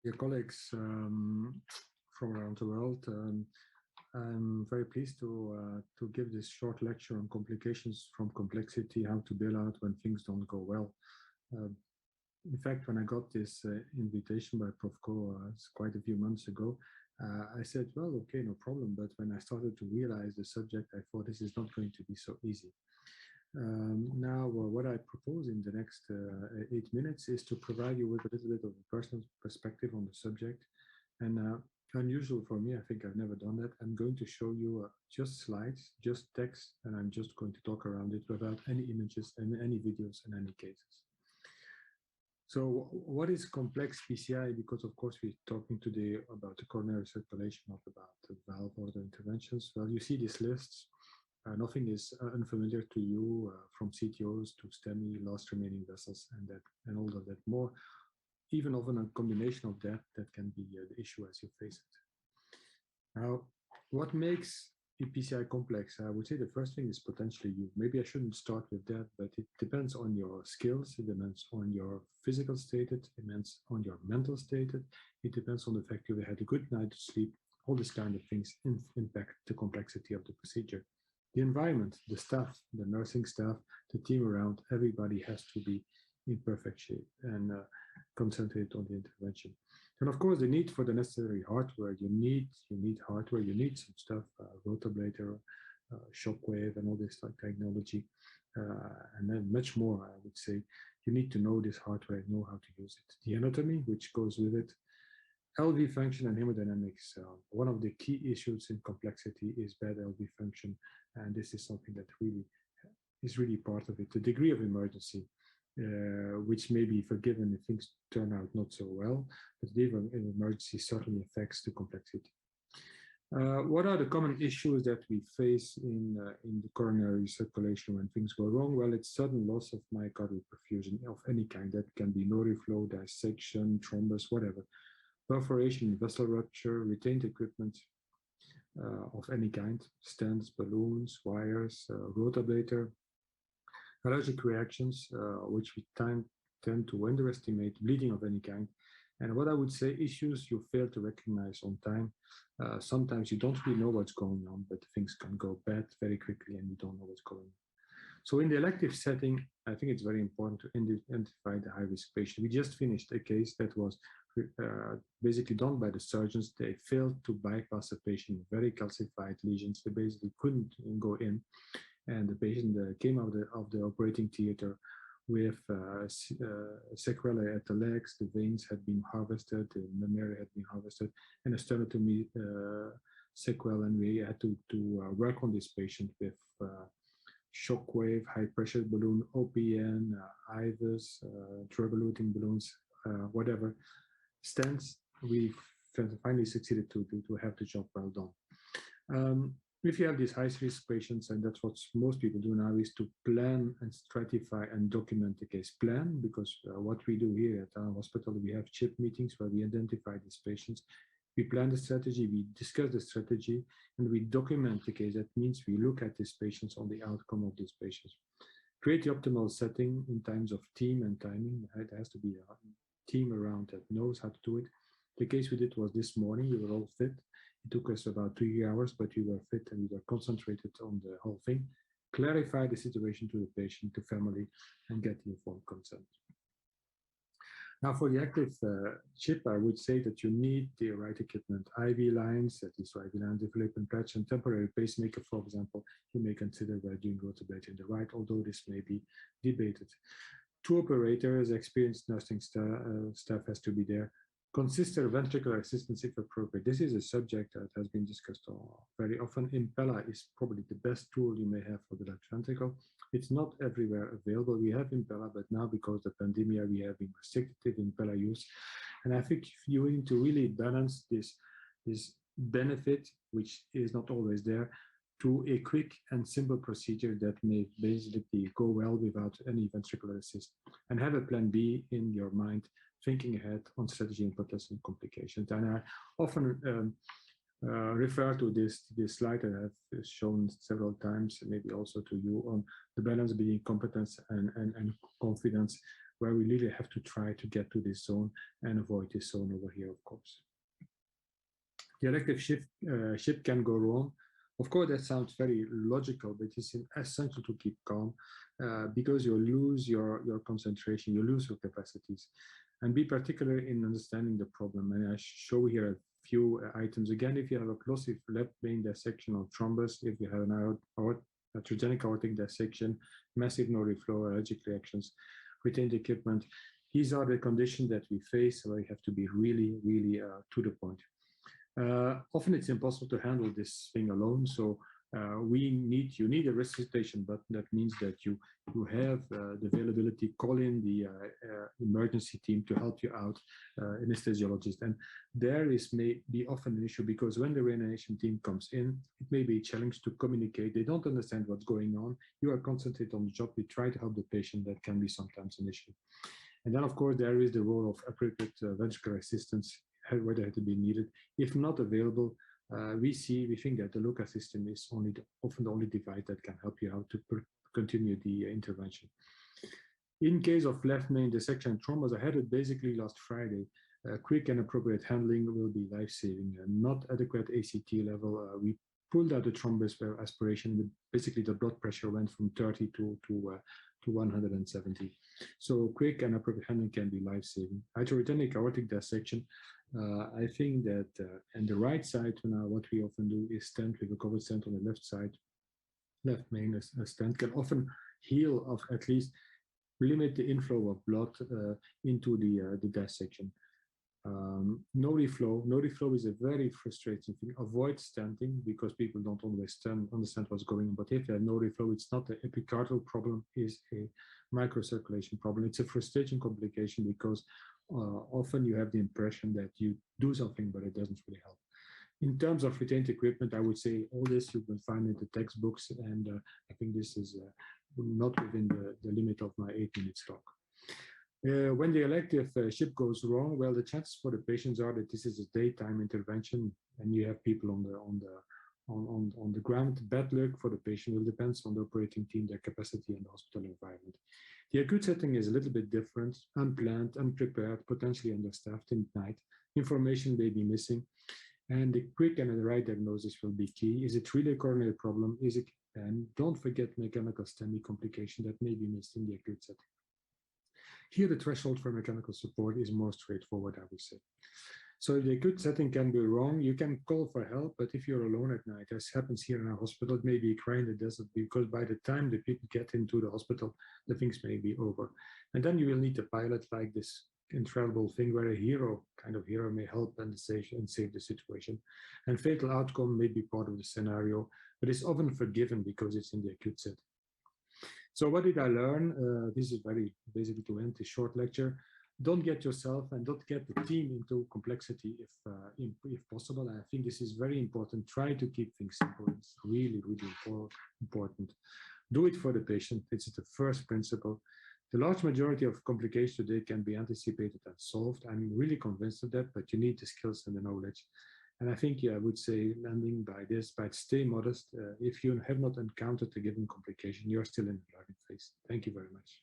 Dear colleagues from around the world, I'm very pleased to give this short lecture on complications from complexity, how to bail out when things don't go well. Uh, in fact, when I got this invitation by Prof. Ko quite a few months ago, I said, well, okay, no problem. But when I started to realize the subject, I thought this is not going to be so easy. Now, what I propose in the next 8 minutes is to provide you with a little bit of a personal perspective on the subject. And unusual for me, I think I've never done that. I'm going to show you just slides, just text, and I'm just going to talk around it without any images and any videos in any cases. So what is complex PCI? Because of course we're talking today about the coronary circulation, not about the valve or the interventions. Well, you see these lists. Nothing is unfamiliar to you from CTOs to STEMI, last remaining vessels, and all of that more. Even often a combination of that can be the issue as you face it. Now, what makes PCI complex? I would say the first thing is potentially you. Maybe I shouldn't start with that, but it depends on your skills, it depends on your physical state, it depends on your mental state, it depends on the fact you had a good night of sleep. All these kind of things impact the complexity of the procedure. The environment, the staff, the nursing staff, the team around, everybody has to be in perfect shape and concentrate on the intervention. And of course, the need for the necessary hardware. You need hardware. You need some stuff, rotablator, shockwave, and all this like technology, and then much more. I would say you need to know this hardware, know how to use it. The anatomy, which goes with it, LV function and hemodynamics. One of the key issues in complexity is bad LV function, and this is something that really is really part of it. The degree of emergency, which may be forgiven if things turn out not so well, but the degree of emergency certainly affects the complexity. What are the common issues that we face in the coronary circulation when things go wrong? Well, it's sudden loss of myocardial perfusion of any kind. That can be no reflow, dissection, thrombus, whatever. Perforation, vessel rupture, retained equipment of any kind, stents, balloons, wires, rotablator, allergic reactions, which we tend to underestimate, bleeding of any kind. And what I would say, issues you fail to recognize on time. Sometimes you don't really know what's going on, but things can go bad very quickly and you don't know what's going on. So in the elective setting, I think it's very important to identify the high-risk patient. We just finished a case that was basically done by the surgeons. They failed to bypass a patient with very calcified lesions. They basically couldn't go in. And the patient came out of the operating theater with sequelae at the legs. The veins had been harvested, the memory had been harvested, and a sternotomy sequel. And we had to work on this patient with shockwave, high pressure balloon, OPN, IVUS, drug-eluting balloons, whatever, stents. We finally succeeded to have the job well done. If you have these high-risk patients, and that's what most people do now, is to plan and stratify and document the case. Plan, because what we do here at our hospital, we have CHIP meetings where we identify these patients. We plan the strategy, we discuss the strategy, and we document the case. That means we look at these patients on the outcome of these patients. Create the optimal setting in terms of team and timing. It has to be a team around that knows how to do it. The case we did was this morning. We were all fit. It took us about 3 hours, but we were fit and we were concentrated on the whole thing. Clarify the situation to the patient, to family, and get the informed consent. Now, for the active chip, I would say that you need the right equipment. IV lines, that is IV line development patch, and temporary pacemaker, for example, you may consider by doing rotablator in the right, although this may be debated. 2 operators, experienced nursing staff has to be there. Consistent ventricular assistance if appropriate. This is a subject that has been discussed very often. Impella is probably the best tool you may have for the left ventricle. It's not everywhere available. We have Impella, but now because of the pandemic, we have been restricted in Impella use. And I think you need to really balance this benefit, which is not always there, to a quick and simple procedure that may basically go well without any ventricular assist. And have a plan B in your mind, thinking ahead on strategy and potential complications. And I often refer to this slide that I have shown several times, maybe also to you, on the balance between competence and confidence. where we really have to try to get to this zone and avoid this zone over here, of course. The elective shift can go wrong. Of course, that sounds very logical, but it's essential to keep calm because you lose your concentration, you lose your capacities. And be particular in understanding the problem. And I show here a few items. Again, if you have a plosive left main dissection or thrombus, if you have an atherogenic aortic dissection, massive no reflow, allergic reactions, retained equipment, these are the conditions that we face, so we have to be really, really to the point. Often it's impossible to handle this thing alone, so you need a resuscitation button. That means that you have the availability, call in the emergency team to help you out, anesthesiologist. And there may be often an issue because when the reanimation team comes in, it may be a challenge to communicate. They don't understand what's going on. You are concentrated on the job. We try to help the patient. That can be sometimes an issue. And then, of course, there is the role of appropriate ventricular assistance, whether it be needed. If not available, we think that the LUCA system is often the only device that can help you out to continue the intervention. In case of left main dissection and thrombus, I had it basically last Friday. Quick and appropriate handling will be life-saving. Not adequate ACT level. We pulled out the thrombus where aspiration, basically the blood pressure went from 30 to 170. So quick and appropriate handling can be life-saving. Atherogenic aortic dissection, I think that on the right side now, what we often do is stent with a covered stent on the left side. Left main stent can often heal, or at least limit the inflow of blood into the dissection. No reflow is a very frustrating thing. Avoid stenting because people don't always understand what's going on. But if you have no reflow, it's not an epicardial problem, it's a microcirculation problem. It's a frustrating complication because often you have the impression that you do something, but it doesn't really help. In terms of retained equipment, I would say all this you can find in the textbooks, and I think this is not within the limit of my 8-minute talk. When the elective shift goes wrong, well, the chances for the patients are that this is a daytime intervention, and you have people on the ground. Bad luck for the patient. It depends on the operating team, their capacity, and the hospital environment. The acute setting is a little bit different, unplanned, unprepared, potentially understaffed at night. Information may be missing, and the quick and the right diagnosis will be key. Is it really a coronary problem? And don't forget mechanical STEMI complication that may be missed in the acute setting. Here, the threshold for mechanical support is more straightforward, I would say. So if the acute setting can be wrong, you can call for help, but if you're alone at night, as happens here in our hospital, it may be a cry in the desert because by the time the people get into the hospital, the things may be over. And then you will need a pilot like this incredible thing where a kind of hero may help and save the situation. And fatal outcome may be part of the scenario, but it's often forgiven because it's in the acute setting. So what did I learn? This is very basically to end this short lecture. Don't get yourself and don't get the team into complexity if possible. And I think this is very important. Try to keep things simple. It's really, really important. Do it for the patient. It's the first principle. The large majority of complications today can be anticipated and solved. I'm really convinced of that, but you need the skills and the knowledge. And I think, I would say, ending by this, but stay modest. If you have not encountered a given complication, you're still in the learning phase. Thank you very much.